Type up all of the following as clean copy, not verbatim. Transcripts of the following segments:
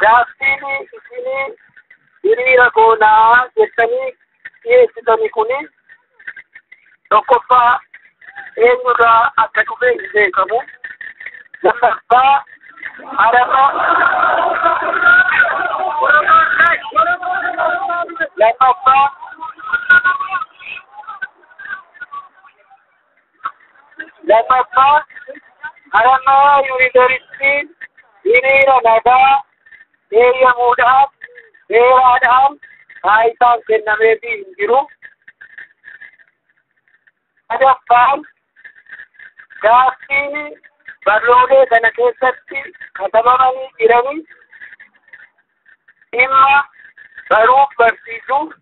Gaaffiin isinii hiriira goonaa jettanii dhiyeessitanii kuni tokkoffaa eenyurraa akka dhufe hin beekamu. Lammaffaa Haramaa Yuunivarsiitiin hiriira nagaa eeyyamuudhaan seeraadhaan taayitaan kennameefii hin jiru. Sadaffaan gaaffiin barroolee kana keessatti katabamanii jiranii dhimma baruuf barsiisuu,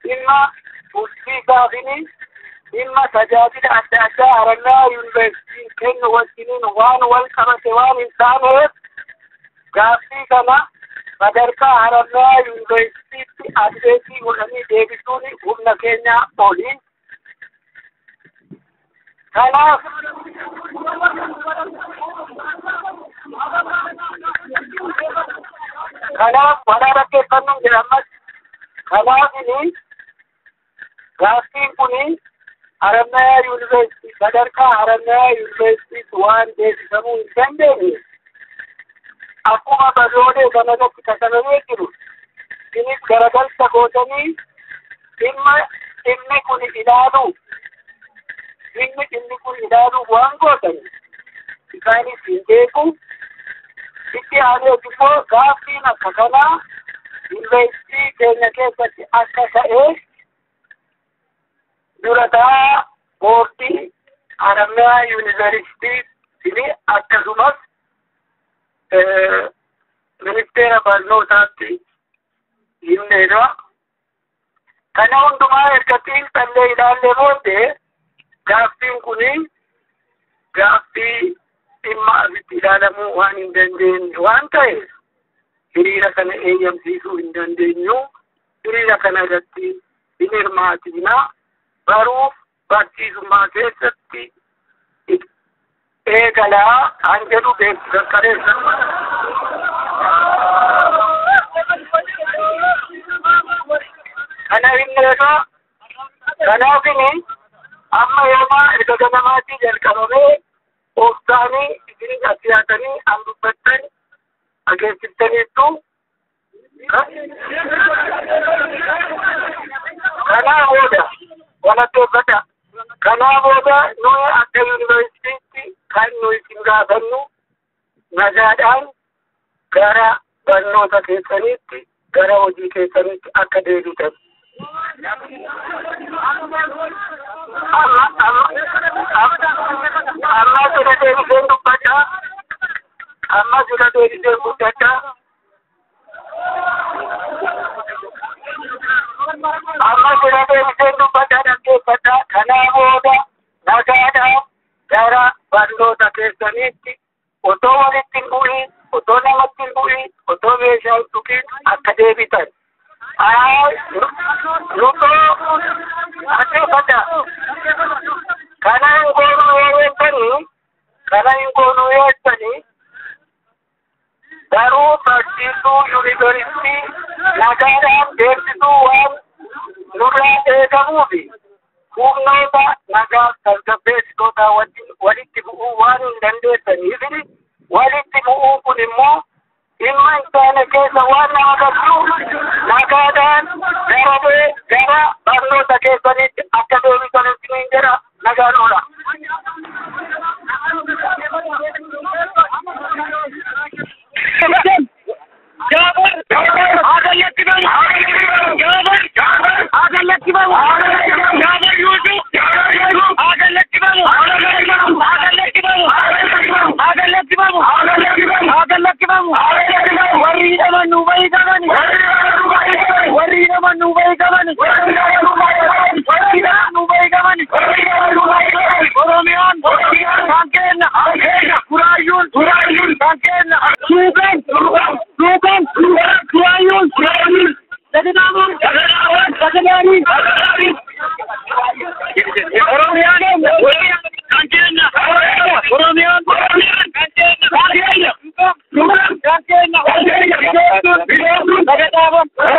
dhimma bulchiinsaafi dhimma tajaajila adda addaa Harammaa Yuunivarsiitiin kennu wajjiniin waan wal qabate waan hin taaneef gaaffii kana sadarkaa Harammaa Yuunivarsiitiitti addeetii godhanii deebisuun humna keenyaa oli. Kanaaf walaa dhaggeeffannuun jedhamas kanaafini gaaffiin kuni Harammaa Yuunivarsiitii sadarkaa Harammaa Yuunivarsiitiitti waan deebisamuu hin dandeenye akkuma barroolee kanarratti katabamee jiru isinis garagalcha gootanii dhimmi kun ilaaluu waan gootan isaanis hin beeku. Itti aanee immoo gaaffiin akka kanaa yuunivarsiitii keenya keessatti akka ta'e durataa boordii Harammaa Yuunivarsiitii akkasumas ministeera barnootaatti himneerra. Kana hundumaa ergatiin xallee ilaallee booddee gaaffiin kuni gaaffii dhimma asitti ilaalamuu waan hin dandeenye waan ta'eef hiriira kana eeyyamsiisuu hin dandeenyu. Hiriira kana irratti hin hirmaatina. Baruuf barsiisummaa keessatti eegalaa kan jedhu beeksisa qabeessa. Kana himneerra kanaafini amma yooma erga ganamaatii jalqabamee ooftaanii isin asiyaatanii an dubbattan ageessiftaniittu kanaa booda walatteeffata. Kanaa booda nuyi akka yuunivarsiitiitti kan nuyi isin gaafannu nagaadhaan gara barnoota keessaniitti gara hojii keessaniitti akka deebitan. Amma jira deebiseen dubbadhaa. Amma jira deebiseen guddadhaa. Amma jira deebiseen dubbadhaa dhaggeeffadhaa. Kanaa booda nagaadhaan gara barnoota keessaniitti otoo walitti hin bu'iin, otoo namatti hin bu'iin, otoo meeshaa hin tuqiin akka deebitan. Kana hin goonuu yeessanii garuu barsiisuu yuunivarsiitii nagaadhaan beeksisuu waan nurraa eegamuufi humnoota nagaa tasgabbeessitoota walitti bu'uu waan hin dandeessaniif walitti bu'uun kun immoo dhimma hin taane keessa waan nama galchu nagaadhaan gara barnoota keessanitti akka deebisan isiniin jedha. Nagaan oola. Oromiyaan, kan kenna, kuraayyuun, kan kenna, suuqeen. Kenya, Nagatabon, Kenya,